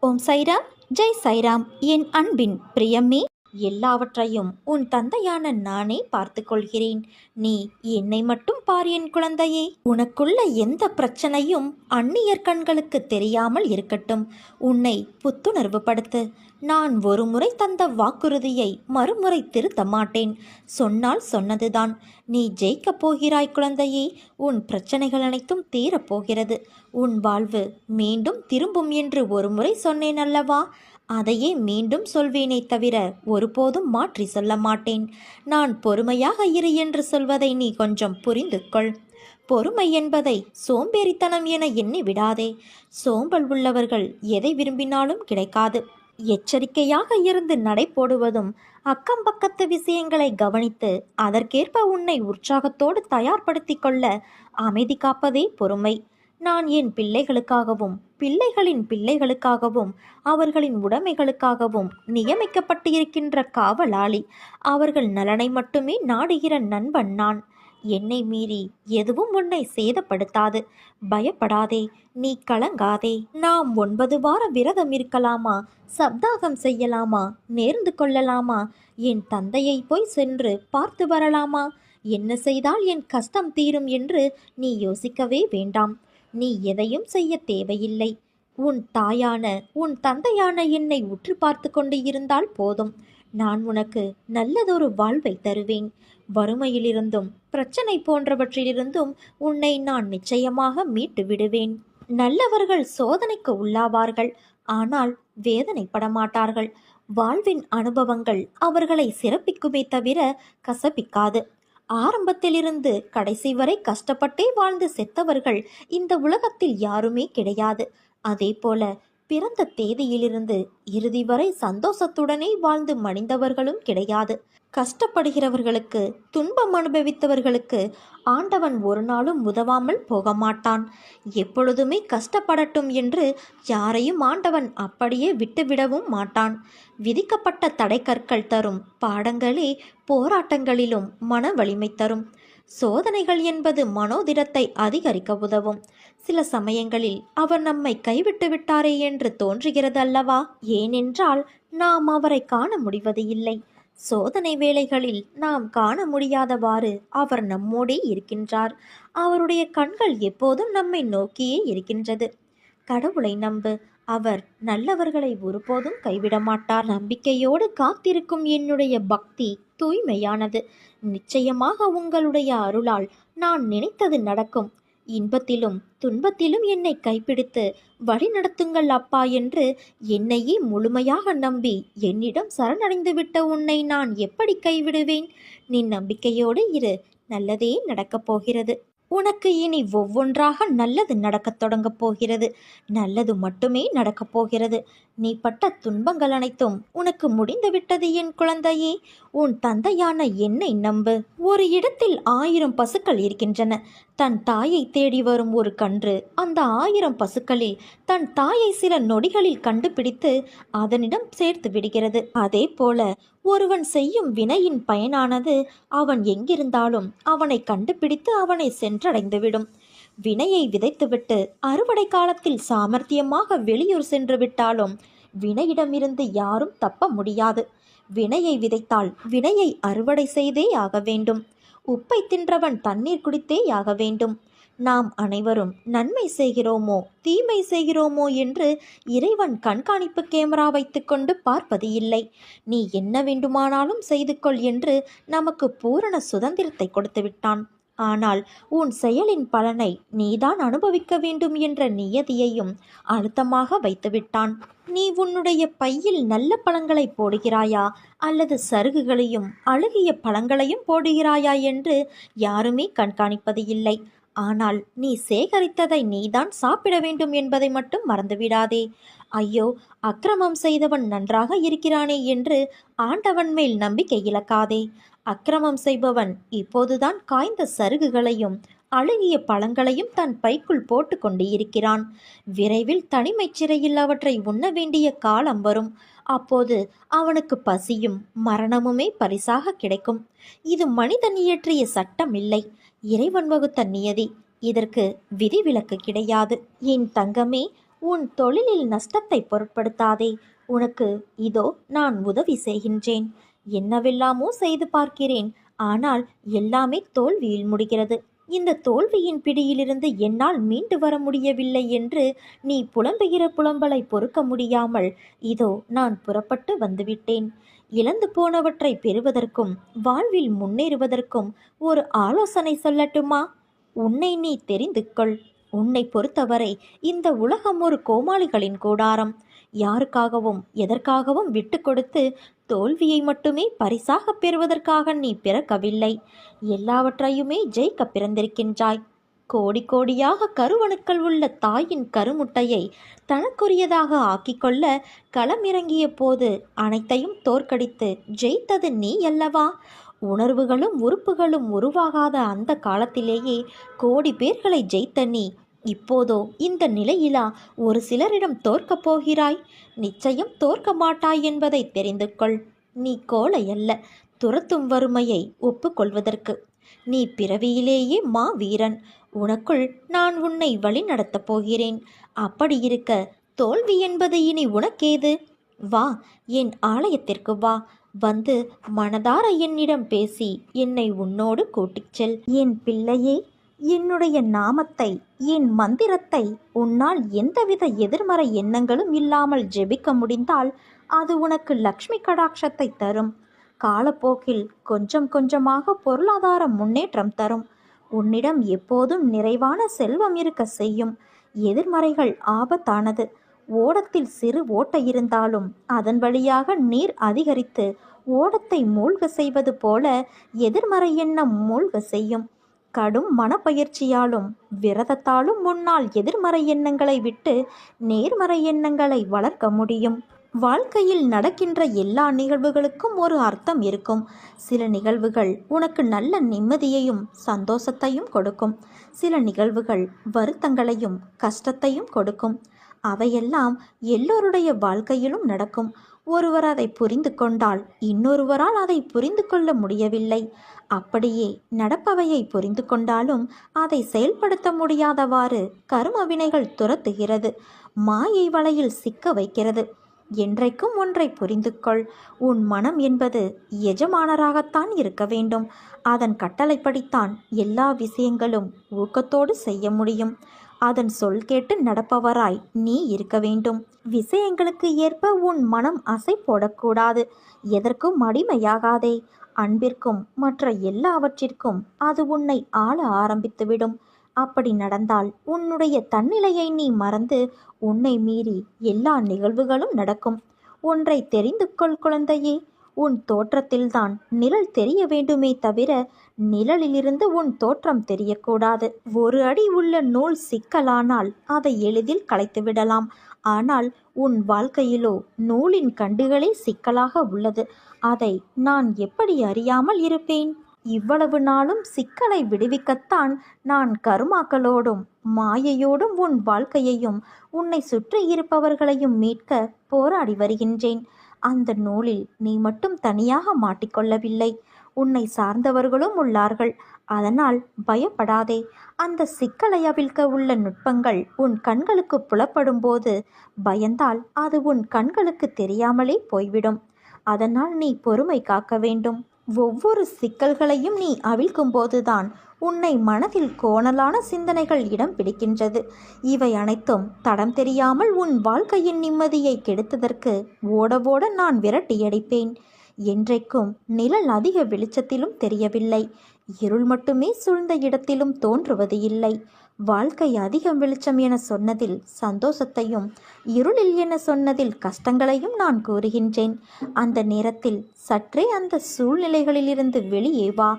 ஓம் சைராம், ஜெய் சைராம். என் அன்பின் பிரியமே, எல்லாவற்றையும் உன் தந்தையான நானே பார்த்து கொள்கிறேன். நீ என்னை மட்டும் பார் என் குழந்தையே. உனக்குள்ள எந்த பிரச்சனையும் அந்நியர் கண்களுக்கு தெரியாமல் இருக்கட்டும். உன்னை புத்துணர்வு படுத்து. நான் ஒரு முறை தந்த வாக்குறுதியை மறுமுறை திருத்த மாட்டேன். சொன்னால் சொன்னதுதான். நீ ஜெயிக்கப் போகிறாய் குழந்தையே. உன் பிரச்சனைகள் அனைத்தும் தீரப்போகிறது. உன் வாழ்வு மீண்டும் திரும்பும் என்று ஒரு முறை சொன்னேன் அல்லவா? அதையே மீண்டும் சொல்வேனே தவிர ஒருபோதும் மாற்றி சொல்ல மாட்டேன். நான் பொறுமையாக இரு என்று சொல்வதை நீ கொஞ்சம் புரிந்து கொள். பொறுமை என்பதை சோம்பேறித்தனம் என எண்ணி விடாதே. சோம்பல் உள்ளவர்கள் எதை விரும்பினாலும் கிடைக்காது. எச்சரிக்கையாக இருந்து நடை போடுவதும், அக்கம் பக்கத்து விஷயங்களை கவனித்து அதற்கேற்ப உன்னை உற்சாகத்தோடு தயார்படுத்தி கொள்ள அமைதி காப்பதே பொறுமை. நான் என் பிள்ளைகளுக்காகவும் பிள்ளைகளின் பிள்ளைகளுக்காகவும் அவர்களின் உடைமைகளுக்காகவும் நியமிக்கப்பட்டு இருக்கின்ற காவலாளி. அவர்கள் நலனை மட்டுமே நாடுகிற நண்பன் நான். என்னை மீறி எதுவும் உன்னை சேதப்படுத்தாது. பயப்படாதே, நீ கலங்காதே. நாம் 9 வார விரதம் இருக்கலாமா? சப்தாகம் செய்யலாமா? நேர்ந்து கொள்ளலாமா? என் தந்தையை போய் சென்று பார்த்து வரலாமா? என்ன செய்தால் என் கஷ்டம் தீரும் என்று நீ யோசிக்கவே வேண்டாம். நீ எதையும் செய்ய தேவையில்லை. உன் தாயான உன் தந்தையான என்னை உற்று பார்த்து கொண்டு இருந்தால் போதும். நான் உனக்கு நல்லதொரு வாழ்வை தருவேன். வறுமையிலிருந்தும் பிரச்சனை போன்றவற்றிலிருந்தும் உன்னை நான் நிச்சயமாக மீட்டு விடுவேன். நல்லவர்கள் சோதனைக்கு உள்ளாவார்கள், ஆனால் வேதனைப்பட மாட்டார்கள். வாழ்வின் அனுபவங்கள் அவர்களை சிறப்பிக்குமே தவிர கசப்பிக்காது. ஆரம்பத்திலிருந்து கடைசி வரை கஷ்டப்பட்டே வாழ்ந்து செத்தவர்கள் இந்த உலகத்தில் யாருமே கிடையாது. அதே போல பிறந்த தேதியிலிருந்து இறுதி வரை சந்தோஷத்துடனே வாழ்ந்து மடிந்தவர்களும் கிடையாது. கஷ்டப்படுகிறவர்களுக்கு, துன்பம் அனுபவித்தவர்களுக்கு ஆண்டவன் ஒரு நாளும் உதவாமல் போக மாட்டான். எப்பொழுதுமே கஷ்டப்படட்டும் என்று யாரையும் ஆண்டவன் அப்படியே விட்டுவிடவும் மாட்டான். விதிக்கப்பட்ட தடைக்கற்கள் தரும் பாடங்களே போராட்டங்களிலும் மன வலிமை தரும். சோதனைகள் என்பது மனோதிடத்தை அதிகரிக்க உதவும். சில சமயங்களில் அவர் நம்மை கைவிட்டு விட்டாரே என்று தோன்றுகிறது அல்லவா? ஏனென்றால் நாம் அவரை காண முடிவது இல்லை. சோதனை வேளைகளில் நாம் காண முடியாதவாறு அவர் நம்மோடே இருக்கின்றார். அவருடைய கண்கள் எப்போதும் நம்மை நோக்கியே இருக்கின்றது. கடவுளை நம்பு. அவர் நல்லவர்களை ஒருபோதும் கைவிட மாட்டார். நம்பிக்கையோடு காத்திருக்கும் என்னுடைய பக்தி தூய்மையானது. நிச்சயமாக உங்களுடைய அருளால் நான் நினைத்தது நடக்கும். இன்பத்திலும் துன்பத்திலும் என்னை கைப்பிடித்து வழி நடத்துங்கள் அப்பா என்று என்னையே முழுமையாக நம்பி என்னிடம் சரணடைந்து விட்ட உன்னை நான் எப்படி கைவிடுவேன்? நீ நம்பிக்கையோடு இரு. நல்லதே நடக்கப் போகிறது. உனக்கு இனி ஒவ்வொன்றாக நல்லது நடக்கத் தொடங்கப் போகிறது. நல்லது மட்டுமே நடக்கப் போகிறது. நீ பட்ட துன்பங்கள் அனைத்தும் உனக்கு முடிந்துவிட்டது என் குழந்தையே. உன் தந்தையான என்னை நம்பு. ஒரு இடத்தில் 1000 பசுக்கள் இருக்கின்றன. தன் தாயை தேடி வரும் ஒரு கன்று அந்த 1000 பசுக்களில் தன் தாயை சில நொடிகளில் கண்டுபிடித்து அதனிடம் சேர்த்து விடுகிறது. அதே போல ஒருவன் செய்யும் வினையின் பயனானது அவன் எங்கிருந்தாலும் அவனை கண்டுபிடித்து அவனை சென்றடைந்துவிடும். வினையை விதைத்துவிட்டு அறுவடை காலத்தில் சாமர்த்தியமாக வெளியூர் சென்று விட்டாலும் வினையிடமிருந்து யாரும் தப்ப முடியாது. வினையை விதைத்தால் வினையை அறுவடை செய்தே ஆக வேண்டும். உப்பை தின்றவன் தண்ணீர் குடித்தே ஆக வேண்டும். நாம் அனைவரும் நன்மை செய்கிறோமோ தீமை செய்கிறோமோ என்று இறைவன் கண்காணிப்பு கேமரா வைத்துக்கொண்டு பார்ப்பது இல்லை. நீ என்ன வேண்டுமானாலும் செய்து கொள் என்று நமக்கு பூரண சுதந்திரத்தை கொடுத்து விட்டான். ஆனால் உன் செயலின் பலனை நீதான் அனுபவிக்க வேண்டும் என்ற நியதியையும் அழுத்தமாக வைத்துவிட்டான். நீ உன்னுடைய பையில் நல்ல பழங்களை போடுகிறாயா அல்லது சருகுகளையும் அழுகிய பழங்களையும் போடுகிறாயா என்று யாருமே கண்காணிப்பது இல்லை. ஆனால் நீ சேகரித்ததை நீதான் சாப்பிட வேண்டும் என்பதை மட்டும் மறந்துவிடாதே. ஐயோ, அக்கிரமம் செய்தவன் நன்றாக இருக்கிறானே என்று ஆண்டவன் மேல் நம்பிக்கை இழக்காதே. அக்கிரமம் செய்பவன் இப்போதுதான் காய்ந்த சருகுகளையும் அழுகிய பழங்களையும் தன் பைக்குள் போட்டு கொண்டு இருக்கிறான். விரைவில் தனிமை சிறையில் அவற்றை உண்ண வேண்டிய காலம் வரும். அப்போது அவனுக்கு பசியும் மரணமுமே பரிசாக கிடைக்கும். இது மனிதன் இயற்றிய சட்டம் இல்லை, இறைவன் வகுத்த நியதி. இதற்கு விதிவிலக்கு கிடையாது. என் தங்கமே, உன் தொழிலில் நஷ்டத்தை பொருட்படுத்தாதே. உனக்கு இதோ நான் உதவி செய்கின்றேன். என்னவெல்லாமோ செய்து பார்க்கிறேன். ஆனால் எல்லாமே தோல்வியில் முடிகிறது. இந்த தோல்வியின் பிடியிலிருந்து என்னால் மீண்டு வர முடியவில்லை என்று நீ புலம்புகிற புலம்பலை பொறுக்க முடியாமல் இதோ நான் புறப்பட்டு வந்துவிட்டேன். இழந்து போனவற்றை பெறுவதற்கும் வாழ்வில் முன்னேறுவதற்கும் ஒரு ஆலோசனை சொல்லட்டுமா? உன்னை நீ தெரிந்து கொள். உன்னை பொறுத்தவரை இந்த உலகம் ஒரு கோமாளிகளின் கூடாரம். யாருக்காகவும் எதற்காகவும் விட்டு கொடுத்து தோல்வியை மட்டுமே பரிசாக பெறுவதற்காக நீ பிறக்கவில்லை. எல்லாவற்றையுமே ஜெயிக்க பிறந்திருக்கின்றாய். கோடி கோடியாக கருவணுக்கள் உள்ள தாயின் கருமுட்டையை தனக்குரியதாக ஆக்கிக்கொள்ள களமிறங்கிய போது அனைத்தையும் தோற்கடித்து ஜெயித்தது நீ அல்லவா? உணர்வுகளும் உறுப்புகளும் உருவாகாத அந்த காலத்திலேயே கோடி பேர்களை ஜெயித்த நீ இப்போதோ இந்த நிலையிலா ஒரு சிலரிடம் தோற்கப் போகிறாய்? நிச்சயம் தோற்க மாட்டாய் என்பதை தெரிந்து கொள். நீ கோழை அல்ல துரத்தும் வறுமையை ஒப்புக்கொள்வதற்கு. நீ பிறவியிலேயே வீரன். உனக்குள் நான் உன்னை வழி நடத்தப் போகிறேன். அப்படி இருக்க தோல்வி என்பது இனி உனக்கேது? வா, என் ஆலயத்திற்கு வா. வந்து மனதார என்னிடம் பேசி என்னை உன்னோடு கூட்டிச் செல். என் பிள்ளையே, என்னுடைய நாமத்தை, என் மந்திரத்தை உன்னால் எந்தவித எதிர்மறை எண்ணங்களும் இல்லாமல் ஜெபிக்க முடிந்தால் அது உனக்கு லக்ஷ்மி கடாட்சத்தை தரும். காலப்போக்கில் கொஞ்சம் கொஞ்சமாக பொருளாதார முன்னேற்றம் தரும். உன்னிடம் எப்போதும் நிறைவான செல்வம் இருக்க செய்யும். எதிர்மறைகள் ஆபத்தானது. ஓடத்தில் சிறு ஓட்டை இருந்தாலும் அதன் வழியாக நீர் அதிகரித்து ஓடத்தை மூழ்க செய்வது போல எதிர்மறை எண்ணம் மூழ்க செய்யும். கடும் மனப்பயிற்சியாலும் விரதத்தாலும் முன்னால் எதிர்மறை எண்ணங்களை விட்டு நேர்மறை எண்ணங்களை வளர்க்க முடியும். வாழ்க்கையில் நடக்கின்ற எல்லா நிகழ்வுகளுக்கும் ஒரு அர்த்தம் இருக்கும். சில நிகழ்வுகள் உனக்கு நல்ல நிம்மதியையும் சந்தோஷத்தையும் கொடுக்கும். சில நிகழ்வுகள் வருத்தங்களையும் கஷ்டத்தையும் கொடுக்கும். அவையெல்லாம் எல்லோருடைய வாழ்க்கையிலும் நடக்கும். ஒருவர் அதை புரிந்து கொண்டால் இன்னொருவரால் அதை புரிந்து கொள்ள முடியவில்லை. அப்படியே நடப்பவையை புரிந்து கொண்டாலும் அதை செயல்படுத்த முடியாதவாறு கர்ம வினைகள் துரத்துகிறது. மாயை வலையில் சிக்க வைக்கிறது. என்றைக்கும் ஒன்றை புரிந்து கொள். உன் மனம் என்பது எஜமானராகத்தான் இருக்க வேண்டும். அதன் கட்டளைப்படித்தான் எல்லா விஷயங்களும் ஊக்கத்தோடு செய்ய முடியும். அதன் சொல் கேட்டு நடப்பவராய் நீ இருக்க வேண்டும். விஷயங்களுக்கு ஏற்ப உன் மனம் அசை போடக்கூடாது. எதற்கும் அடிமையாகாதே. அன்பிற்கும் மற்ற எல்லாவற்றிற்கும் அது உன்னை ஆள ஆரம்பித்துவிடும். அப்படி நடந்தால் உன்னுடைய தன்னிலையை நீ மறந்து உன்னை மீறி எல்லா நிகழ்வுகளும் நடக்கும். ஒன்றை தெரிந்து கொள் குழந்தையே, உன் தோற்றத்தில்தான் நிழல் தெரிய வேண்டுமே தவிர நிழலிலிருந்து உன் தோற்றம் தெரியக்கூடாது. ஒரு அடி உள்ள நூல் சிக்கலானால் அதை எளிதில் களைத்து விடலாம். ஆனால் உன் வாழ்க்கையிலோ நூலின் கண்டுகளே சிக்கலாக உள்ளது. அதை நான் எப்படி அறியாமல் இருப்பேன்? இவ்வளவு நாளும் சிக்கலை விடுவிக்கத்தான் நான் கருமாக்களோடும் மாயையோடும் உன் வாழ்க்கையையும் உன்னை சுற்றி இருப்பவர்களையும் மீட்க போராடி வருகின்றேன். அந்த நூலில் நீ மட்டும் தனியாக மாட்டிக்கொள்ளவில்லை. உன்னை சார்ந்தவர்களும் உள்ளார்கள். அதனால் பயப்படாதே. அந்த சிக்கலை அவிழ்க்க உள்ள நுட்பங்கள் உன் கண்களுக்கு புலப்படும் போது பயந்தால் அது உன் கண்களுக்கு தெரியாமலே போய்விடும். அதனால் நீ பொறுமை காக்க வேண்டும். ஒவ்வொரு சிக்கல்களையும் நீ அவிழ்க்கும் போதுதான் உன்னை மனதில் கோணலான சிந்தனைகள் இடம் பிடிக்கின்றது. இவை அனைத்தும் தடம் தெரியாமல் உன் வாழ்க்கையின் நிம்மதியை கெடுத்ததற்கு ஓட ஓட நான் விரட்டியடிப்பேன். என்றைக்கும் நிழல் அதிக வெளிச்சத்திலும் தெரியவில்லை. இருள் மட்டுமே சூழ்ந்த இடத்திலும் தோன்றுவது இல்லை. வாழ்க்கை அதிகம் வெளிச்சம் என சொன்னதில் சந்தோஷத்தையும் இருளில் என சொன்னதில் கஷ்டங்களையும் நான் கூறுகின்றேன். அந்த நேரத்தில் சற்றே அந்த சூழ்நிலைகளிலிருந்து வெளியே வா.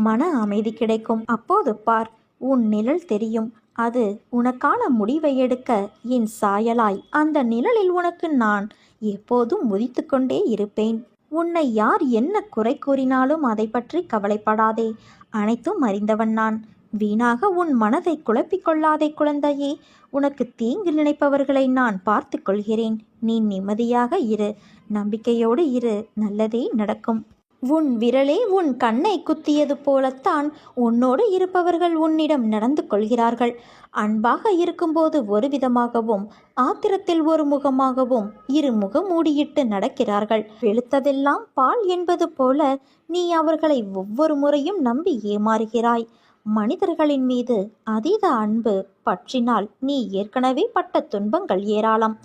மன அமைதி கிடைக்கும். அப்போது பார், உன் நிழல் தெரியும். அது உனக்கான முடிவை எடுக்க என் சாயலாய் அந்த நிழலில் உனக்கு நான் எப்போதும் உதித்து கொண்டே இருப்பேன். உன்னை யார் என்ன குறை கூறினாலும் அதை பற்றி கவலைப்படாதே. அனைத்தும் அறிந்தவன் நான். வீணாக உன் மனதை குழப்பிக்கொள்ளாதே குழந்தையே. உனக்கு தீங்கு நினைப்பவர்களை நான் பார்த்து கொள்கிறேன். நீ நிம்மதியாக இரு. நம்பிக்கையோடு இரு. நல்லதே நடக்கும். உன் விரலே உன் கண்ணை குத்தியது போலத்தான் உன்னோடு இருப்பவர்கள் உன்னிடம் நடந்து கொள்கிறார்கள். அன்பாக இருக்கும்போது ஒரு விதமாகவும், ஆத்திரத்தில் ஒரு முகமாகவும் இரு முகமூடியிட்டு நடக்கிறார்கள். வெளுத்ததெல்லாம் பால் என்பது போல நீ அவர்களை ஒவ்வொரு முறையும் நம்பி ஏமாறுகிறாய். மனிதர்களின் மீது அதீத அன்பு பற்றினால் நீ ஏற்கனவே பட்ட துன்பங்கள் ஏராளம்.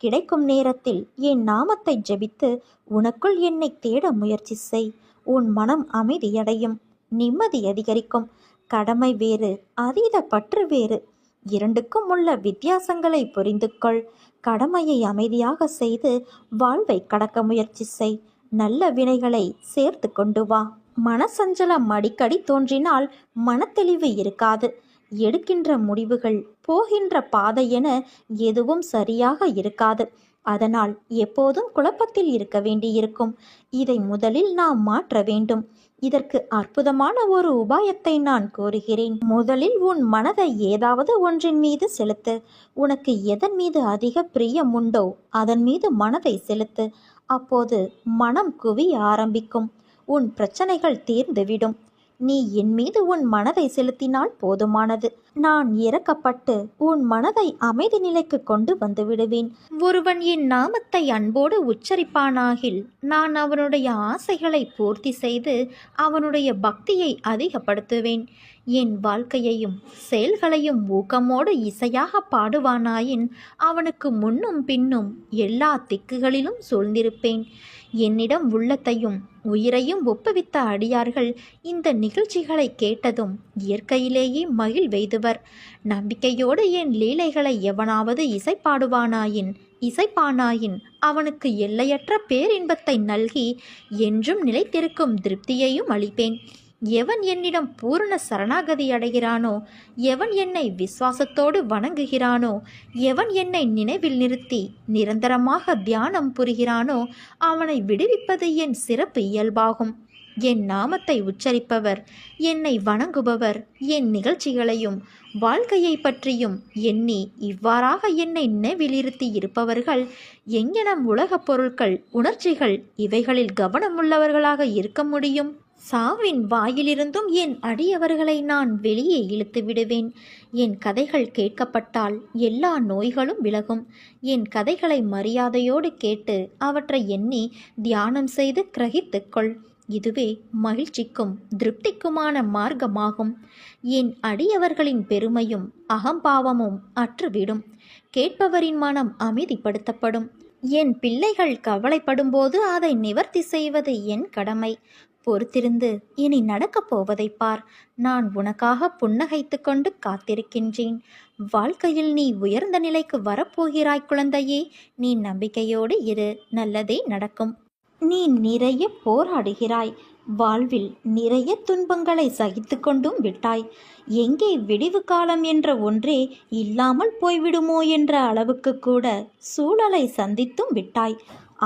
கிடைக்கும் நேரத்தில் என் நாமத்தை ஜெபித்து உனக்குள் என்னை தேட முயற்சி செய். உன் மனம் அமைதியடையும், நிம்மதி அதிகரிக்கும். கடமை வேறு, அதீத பற்று வேறு. இரண்டுக்கும் உள்ள வித்தியாசங்களை புரிந்து கொள். கடமையை அமைதியாக செய்து வாழ்வை கடக்க முயற்சி செய். நல்ல வினைகளை சேர்த்து கொண்டு வா. மனசஞ்சலம் அடிக்கடி தோன்றினால் மனத்தெளிவு இருக்காது. எடுக்கின்ற முடிவுகள், போகின்ற பாதை என எதுவும் சரியாக இருக்காது. அதனால் எப்போதும் குழப்பத்தில் இருக்க வேண்டியிருக்கும். இதை முதலில் நாம் மாற்ற வேண்டும். இதற்கு அற்புதமான ஒரு உபாயத்தை நான் கூறுகிறேன். முதலில் உன் மனதை ஏதாவது ஒன்றின் மீது செலுத்து. உனக்கு எதன் மீது அதிக பிரியம் உண்டோ அதன் மீது மனதை செலுத்து. அப்போது மனம் குவிய ஆரம்பிக்கும். உன் பிரச்சனைகள் தீர்ந்துவிடும். நீ என் மீது உன் மனதை செலுத்தினால் போதுமானது. நான் இறக்கப்பட்டு உன் மனதை அமைதி நிலைக்கு கொண்டு வந்து விடுவேன். ஒருவன் என் நாமத்தை அன்போடு உச்சரிப்பானாகில் நான் அவனுடைய ஆசைகளை பூர்த்தி செய்து அவனுடைய பக்தியை அதிகப்படுத்துவேன். என் வாழ்க்கையையும் செயல்களையும் ஊக்கமோடு இசையாக பாடுவானாயின் அவனுக்கு முன்னும் பின்னும் எல்லா திக்குகளிலும் சூழ்ந்திருப்பேன். என்னிடம் உள்ளத்தையும் உயிரையும் ஒப்புவித்த அடியார்கள் இந்த நிகழ்ச்சிகளை கேட்டதும் இயற்கையிலேயே மகிழ்வெய்துவர். நம்பிக்கையோடு என் லீலைகளை எவனாவது இசைப்பானாயின் அவனுக்கு எல்லையற்ற பேரின்பத்தை நல்கி என்றும் நிலைத்திருக்கும் திருப்தியையும் அளிப்பேன். எவன் என்னிடம் பூரண சரணாகதி அடைகிறானோ, எவன் என்னை விசுவாசத்தோடு வணங்குகிறானோ, எவன் என்னை நினைவில் நிறுத்தி நிரந்தரமாக தியானம் புரிகிறானோ அவனை விடுவிப்பது என் சிறப்பு இயல்பாகும். என் நாமத்தை உச்சரிப்பவர், என்னை வணங்குபவர், என் நிகழ்ச்சிகளையும் வாழ்க்கையை பற்றியும் எண்ணி இவ்வாறாக என்னை நினைவிலிருத்தி இருப்பவர்கள் எங்கெனம் உலகப் பொருட்கள், உணர்ச்சிகள் இவைகளில் கவனமுள்ளவர்களாக இருக்க முடியும்? சாவின் வாயிலிருந்தும் என் அடியவர்களை நான் வெளியே இழுத்து விடுவேன். என் கதைகள் கேட்கப்பட்டால் எல்லா நோய்களும் விலகும். என் கதைகளை மரியாதையோடு கேட்டு அவற்றை எண்ணி தியானம் செய்து கிரகித்துக்கொள். இதுவே மகிழ்ச்சிக்கும் திருப்திக்குமான மார்க்கமாகும். என் அடியவர்களின் பெருமையும் அகம்பாவமும் அற்றுவிடும். கேட்பவரின் மனம் அமைதிப்படுத்தப்படும். என் பிள்ளைகள் கவலைப்படும்போது அதை நிவர்த்தி செய்வது என் கடமை. பொறுத்திருந்து இனி நடக்கப் போவதை பார். நான் உனக்காக புன்னகைத்து கொண்டு காத்திருக்கின்றேன். வாழ்க்கையில் நீ உயர்ந்த நிலைக்கு வரப்போகிறாய் குழந்தையே. நீ நம்பிக்கையோடு இரு, நல்லதே நடக்கும். நீ நிறைய போராடுகிறாய். வாழ்வில் நிறைய துன்பங்களை சகித்து கொண்டும் விட்டாய். எங்கே விடிவு காலம் என்ற ஒன்றே இல்லாமல் போய்விடுமோ என்ற அளவுக்கு கூட சூழலை சந்தித்தும் விட்டாய்.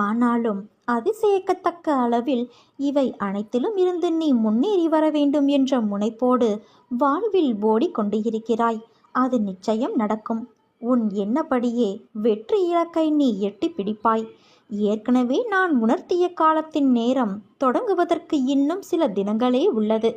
ஆனாலும் அதிசயிக்கத்தக்க அளவில் இவை அனைத்திலும் இருந்து நீ முன்னேறி வர வேண்டும் என்ற முனைப்போடு வாழ்வில் ஓடிக்கொண்டு இருக்கிறாய். அது நிச்சயம் நடக்கும். உன் எண்ணப்படியே வெற்றி இலக்கை நீ எட்டி பிடிப்பாய். ஏற்கனவே நான் உணர்த்திய காலத்தின் நேரம் தொடங்குவதற்கு இன்னும் சில தினங்களே உள்ளது.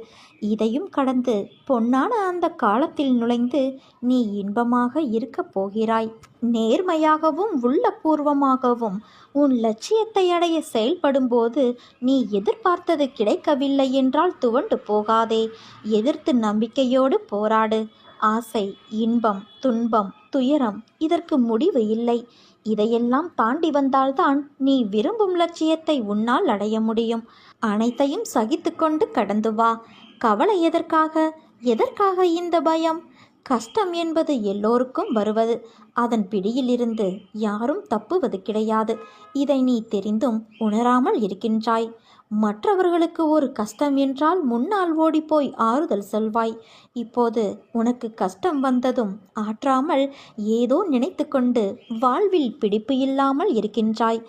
இதையும் கடந்து பொன்னான அந்த காலத்தில் நுழைந்து நீ இன்பமாக இருக்கப் போகிறாய். நேர்மையாகவும் உள்ளபூர்வமாகவும் உன் லட்சியத்தை அடைய செயல்படும்போது நீ எதிர்பார்த்தது கிடைக்கவில்லை என்றால் துவண்டு போகாதே. எதிர்த்து நம்பிக்கையோடு போராடு. ஆசை, இன்பம், துன்பம், துயரம் இதற்கு முடிவு இல்லை. இதையெல்லாம் தாண்டி வந்தால்தான் நீ விரும்பும் லட்சியத்தை உன்னால் அடைய முடியும். அனைத்தையும் சகித்து கொண்டு கடந்து வா. கவலை எதற்காக இந்த பயம்? கஷ்டம் என்பது எல்லோருக்கும் வருவது. அதன் பிடியிலிருந்து யாரும் தப்புவது கிடையாது. இதை நீ தெரிந்தும் உணராமல் இருக்கின்றாய். மற்றவர்களுக்கு ஒரு கஷ்டம் என்றால் முன்னால் ஓடிப்போய் ஆறுதல் சொல்வாய். இப்போது உனக்கு கஷ்டம் வந்ததும் ஆற்றாமல் ஏதோ நினைத்து கொண்டு வாழ்வில் பிடிப்பு இல்லாமல் இருக்கின்றாய்.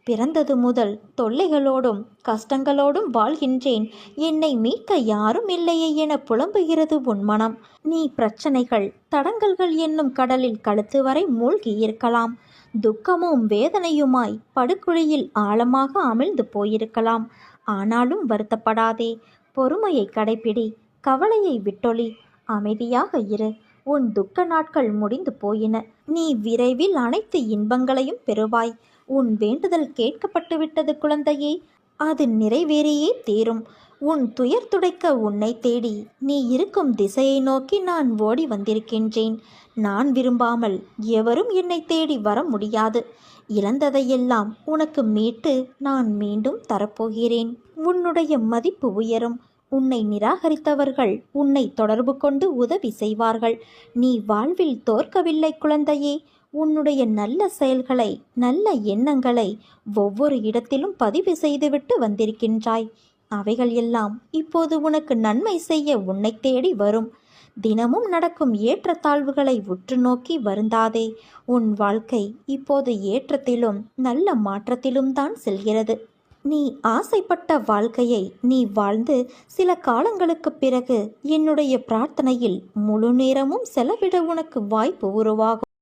பிறந்தது முதல் தொல்லைகளோடும் கஷ்டங்களோடும் வாழ்கின்றேன், என்னை மீட்க யாரும் இல்லையே என புலம்புகிறது உன் மனம். நீ பிரச்சனைகள், தடங்கல்கள் என்னும் கடலில் கழுத்து வரை மூழ்கி இருக்கலாம். துக்கமும் வேதனையுமாய் படுகுழியில் ஆழமாக அமிழ்ந்து போயிருக்கலாம். ஆனாலும் வருத்தப்படாதே. பொறுமையை கடைப்பிடி. கவலையை விட்டொளி. அமைதியாக இரு. உன் துக்க நாட்கள் முடிந்து போயின. நீ விரைவில் அனைத்து இன்பங்களையும் பெறுவாய். உன் வேண்டுதல் கேட்கப்பட்டு விட்டது குழந்தையே. அது நிறைவேறியே தீரும். உன் துயர் துடைக்க உன்னை தேடி நீ இருக்கும் திசையை நோக்கி நான் ஓடி வந்திருக்கின்றேன். நான் விரும்பாமல் எவரும் என்னை தேடி வர முடியாது. இழந்ததையெல்லாம் உனக்கு மீட்டு நான் மீண்டும் தரப்போகிறேன். உன்னுடைய மதிப்பு உயரும். உன்னை நிராகரித்தவர்கள் உன்னை தொடர்பு கொண்டு உதவி செய்வார்கள். நீ வாழ்வில் தோற்கவில்லை குழந்தையே. உன்னுடைய நல்ல செயல்களை, நல்ல எண்ணங்களை ஒவ்வொரு இடத்திலும் பதிவு செய்துவிட்டு வந்திருக்கின்றாய். அவைகள் எல்லாம் இப்போது உனக்கு நன்மை செய்ய உன்னை தேடி வரும். தினமும் நடக்கும் ஏற்றத்தாழ்வுகளை உற்று நோக்கி வருந்தாதே. உன் வாழ்க்கை இப்போது ஏற்றத்திலும் நல்ல மாற்றத்திலும் தான் செல்கிறது. நீ ஆசைப்பட்ட வாழ்க்கையை நீ வாழ்ந்து சில காலங்களுக்கு பிறகு என்னுடைய பிரார்த்தனையில் முழு நேரமும் செலவிட உனக்கு வாய்ப்பு உருவாகும்.